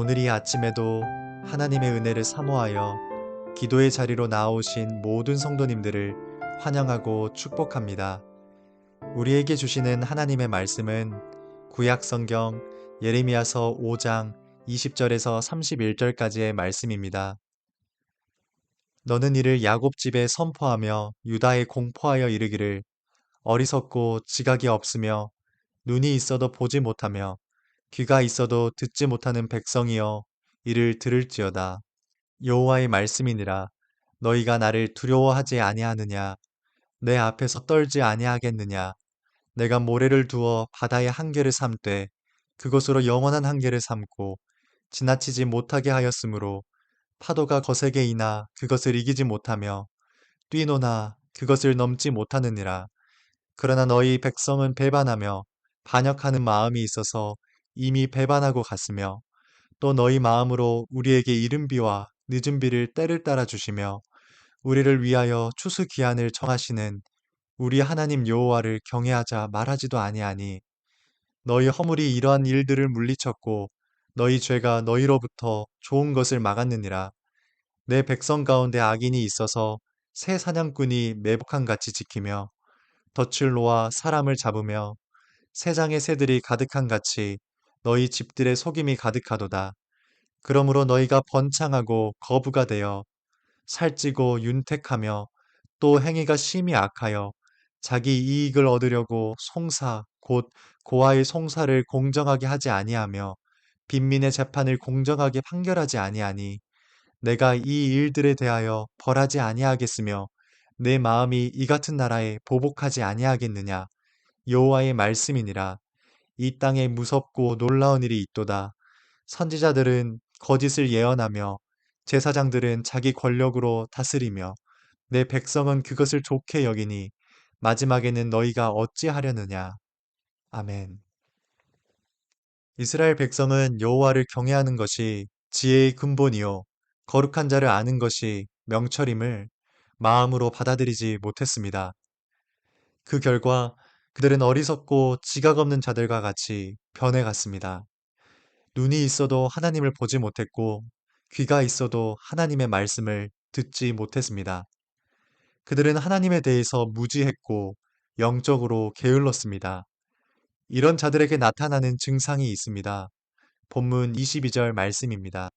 오늘 이 아침에도 하나님의 은혜를 사모하여 기도의 자리로 나아오신 모든 성도님들을 환영하고 축복합니다. 우리에게 주시는 하나님의 말씀은 구약 성경 예레미야서 5장 20절에서 31절까지의 말씀입니다. 너는 이를 야곱 집에 선포하며 유다에 공포하여 이르기를 어리석고 지각이 없으며 눈이 있어도 보지 못하며 귀가 있어도 듣지 못하는 백성이여 이를 들을지어다. 여호와의 말씀이니라. 너희가 나를 두려워하지 아니하느냐? 내 앞에서 떨지 아니하겠느냐? 내가 모래를 두어 바다의 한계를 삼되 그것으로 영원한 한계를 삼고 지나치지 못하게 하였으므로 파도가 거세게 이나 그것을 이기지 못하며 뛰노나 그것을 넘지 못하느니라. 그러나 너희 백성은 배반하며 반역하는 마음이 있어서 이미 배반하고 갔으며 또 너희 마음으로 우리에게 이른 비와 늦은 비를 때를 따라 주시며 우리를 위하여 추수 기한을 정하시는 우리 하나님 여호와를 경외하자 말하지도 아니하니 너희 허물이 이러한 일들을 물리쳤고 너희 죄가 너희로부터 좋은 것을 막았느니라. 내 백성 가운데 악인이 있어서 새 사냥꾼이 매복한 같이 지키며 덫을 놓아 사람을 잡으며 새장의 새들이 가득한 같이 너희 집들의 속임이 가득하도다. 그러므로 너희가 번창하고 거부가 되어 살찌고 윤택하며 또 행위가 심히 악하여 자기 이익을 얻으려고 송사 곧 고아의 송사를 공정하게 하지 아니하며 빈민의 재판을 공정하게 판결하지 아니하니 내가 이 일들에 대하여 벌하지 아니하겠으며 내 마음이 이 같은 나라에 보복하지 아니하겠느냐. 여호와의 말씀이니라. 이 땅에 무섭고 놀라운 일이 있도다. 선지자들은 거짓을 예언하며 제사장들은 자기 권력으로 다스리며 내 백성은 그것을 좋게 여기니 마지막에는 너희가 어찌하려느냐. 아멘. 이스라엘 백성은 여호와를 경외하는 것이 지혜의 근본이요 거룩한 자를 아는 것이 명철임을 마음으로 받아들이지 못했습니다. 그 결과 그들은 어리석고 지각 없는 자들과 같이 변해갔습니다. 눈이 있어도 하나님을 보지 못했고 귀가 있어도 하나님의 말씀을 듣지 못했습니다. 그들은 하나님에 대해서 무지했고 영적으로 게을렀습니다. 이런 자들에게 나타나는 증상이 있습니다. 본문 22절 말씀입니다.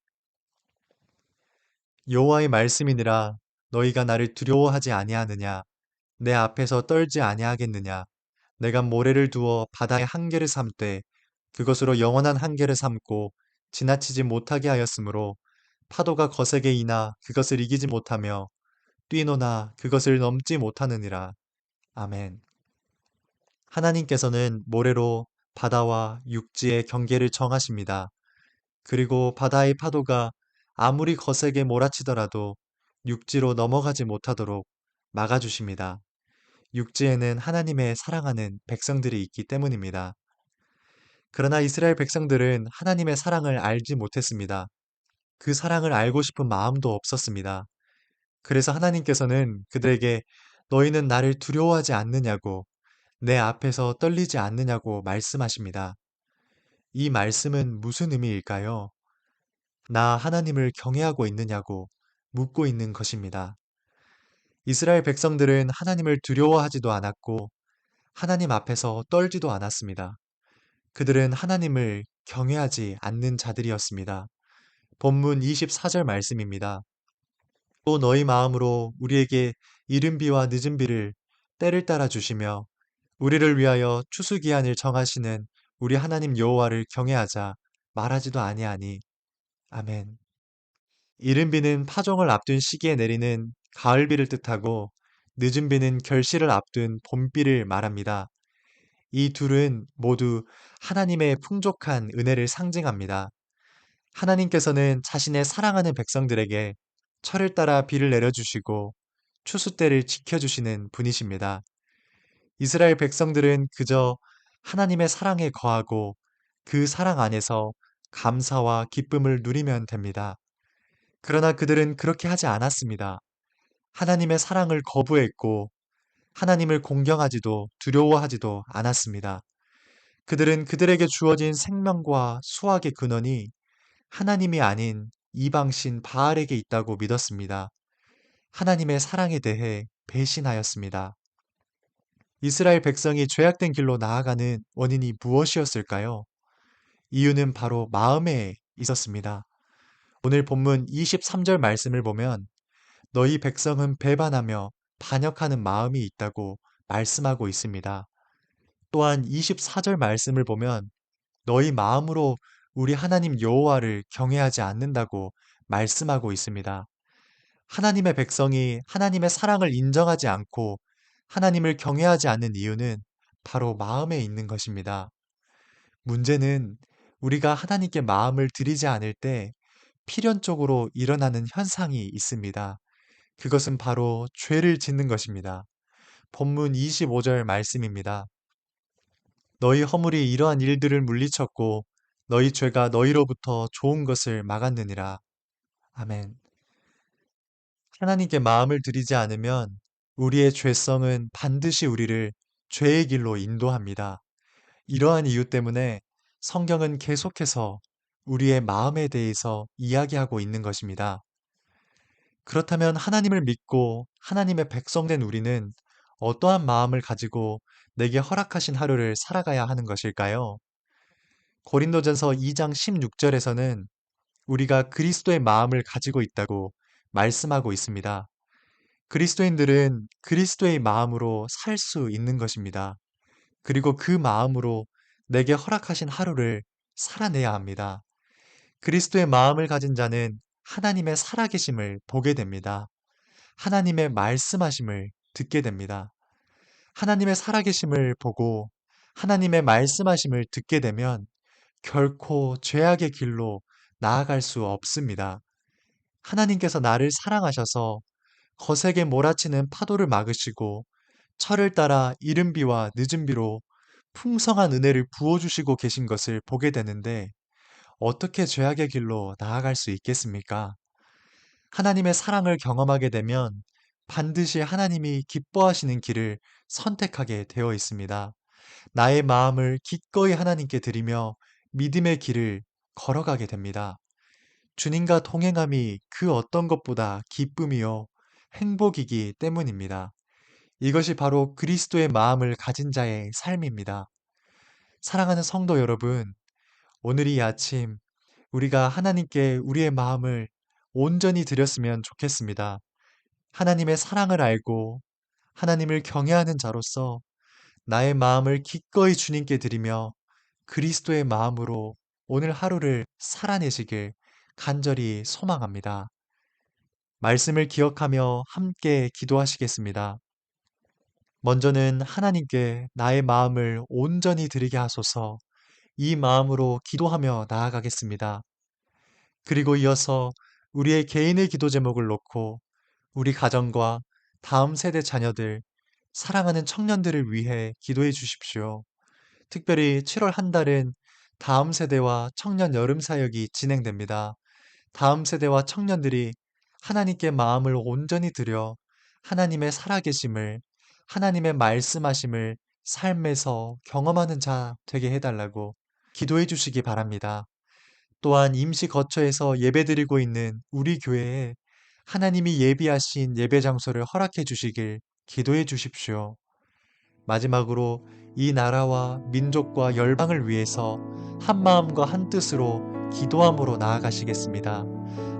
여호와의 말씀이니라. 너희가 나를 두려워하지 아니하느냐? 내 앞에서 떨지 아니하겠느냐? 내가 모래를 두어 바다의 한계를 삼되 그것으로 영원한 한계를 삼고 지나치지 못하게 하였으므로 파도가 거세게 이나 그것을 이기지 못하며 뛰노나 그것을 넘지 못하느니라. 아멘. 하나님께서는 모래로 바다와 육지의 경계를 정하십니다. 그리고 바다의 파도가 아무리 거세게 몰아치더라도 육지로 넘어가지 못하도록 막아주십니다. 육지에는 하나님의 사랑하는 백성들이 있기 때문입니다. 그러나 이스라엘 백성들은 하나님의 사랑을 알지 못했습니다. 그 사랑을 알고 싶은 마음도 없었습니다. 그래서 하나님께서는 그들에게 너희는 나를 두려워하지 않느냐고 내 앞에서 떨리지 않느냐고 말씀하십니다. 이 말씀은 무슨 의미일까요? 나 하나님을 경외하고 있느냐고 묻고 있는 것입니다. 이스라엘 백성들은 하나님을 두려워하지도 않았고 하나님 앞에서 떨지도 않았습니다. 그들은 하나님을 경외하지 않는 자들이었습니다. 본문 24절 말씀입니다. 또 너희 마음으로 우리에게 이른 비와 늦은 비를 때를 따라 주시며 우리를 위하여 추수기한을 정하시는 우리 하나님 여호와를 경외하자 말하지도 아니하니. 아멘. 이른 비는 파종을 앞둔 시기에 내리는 가을비를 뜻하고 늦은 비는 결실을 앞둔 봄비를 말합니다. 이 둘은 모두 하나님의 풍족한 은혜를 상징합니다. 하나님께서는 자신의 사랑하는 백성들에게 철을 따라 비를 내려주시고 추수 때를 지켜주시는 분이십니다. 이스라엘 백성들은 그저 하나님의 사랑에 거하고 그 사랑 안에서 감사와 기쁨을 누리면 됩니다. 그러나 그들은 그렇게 하지 않았습니다. 하나님의 사랑을 거부했고 하나님을 공경하지도 두려워하지도 않았습니다. 그들은 그들에게 주어진 생명과 수확의 근원이 하나님이 아닌 이방신 바알에게 있다고 믿었습니다. 하나님의 사랑에 대해 배신하였습니다. 이스라엘 백성이 죄악된 길로 나아가는 원인이 무엇이었을까요? 이유는 바로 마음에 있었습니다. 오늘 본문 23절 말씀을 보면 너희 백성은 배반하며 반역하는 마음이 있다고 말씀하고 있습니다. 또한 24절 말씀을 보면 너희 마음으로 우리 하나님 여호와를 경외하지 않는다고 말씀하고 있습니다. 하나님의 백성이 하나님의 사랑을 인정하지 않고 하나님을 경외하지 않는 이유는 바로 마음에 있는 것입니다. 문제는 우리가 하나님께 마음을 들이지 않을 때 필연적으로 일어나는 현상이 있습니다. 그것은 바로 죄를 짓는 것입니다. 본문 25절 말씀입니다. 너희 허물이 이러한 일들을 물리쳤고 너희 죄가 너희로부터 좋은 것을 막았느니라. 아멘. 하나님께 마음을 들이지 않으면 우리의 죄성은 반드시 우리를 죄의 길로 인도합니다. 이러한 이유 때문에 성경은 계속해서 우리의 마음에 대해서 이야기하고 있는 것입니다. 그렇다면 하나님을 믿고 하나님의 백성된 우리는 어떠한 마음을 가지고 내게 허락하신 하루를 살아가야 하는 것일까요? 고린도전서 2장 16절에서는 우리가 그리스도의 마음을 가지고 있다고 말씀하고 있습니다. 그리스도인들은 그리스도의 마음으로 살 수 있는 것입니다. 그리고 그 마음으로 내게 허락하신 하루를 살아내야 합니다. 그리스도의 마음을 가진 자는 하나님의 살아계심을 보게 됩니다. 하나님의 말씀하심을 듣게 됩니다. 하나님의 살아계심을 보고 하나님의 말씀하심을 듣게 되면 결코 죄악의 길로 나아갈 수 없습니다. 하나님께서 나를 사랑하셔서 거세게 몰아치는 파도를 막으시고 철을 따라 이른 비와 늦은 비로 풍성한 은혜를 부어주시고 계신 것을 보게 되는데 어떻게 죄악의 길로 나아갈 수 있겠습니까? 하나님의 사랑을 경험하게 되면 반드시 하나님이 기뻐하시는 길을 선택하게 되어 있습니다. 나의 마음을 기꺼이 하나님께 드리며 믿음의 길을 걸어가게 됩니다. 주님과 동행함이 그 어떤 것보다 기쁨이요, 행복이기 때문입니다. 이것이 바로 그리스도의 마음을 가진 자의 삶입니다. 사랑하는 성도 여러분, 오늘 이 아침 우리가 하나님께 우리의 마음을 온전히 드렸으면 좋겠습니다. 하나님의 사랑을 알고 하나님을 경외하는 자로서 나의 마음을 기꺼이 주님께 드리며 그리스도의 마음으로 오늘 하루를 살아내시길 간절히 소망합니다. 말씀을 기억하며 함께 기도하시겠습니다. 먼저는 하나님께 나의 마음을 온전히 드리게 하소서 이 마음으로 기도하며 나아가겠습니다. 그리고 이어서 우리의 개인의 기도 제목을 놓고 우리 가정과 다음 세대 자녀들, 사랑하는 청년들을 위해 기도해 주십시오. 특별히 7월 한 달은 다음 세대와 청년 여름 사역이 진행됩니다. 다음 세대와 청년들이 하나님께 마음을 온전히 들여 하나님의 살아계심을, 하나님의 말씀하심을 삶에서 경험하는 자 되게 해달라고 기도해 주시기 바랍니다. 또한 임시 거처에서 예배드리고 있는 우리 교회에 하나님이 예비하신 예배 장소를 허락해 주시길 기도해 주십시오. 마지막으로 이 나라와 민족과 열방을 위해서 한 마음과 한 뜻으로 기도함으로 나아가시겠습니다.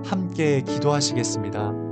함께 기도하시겠습니다.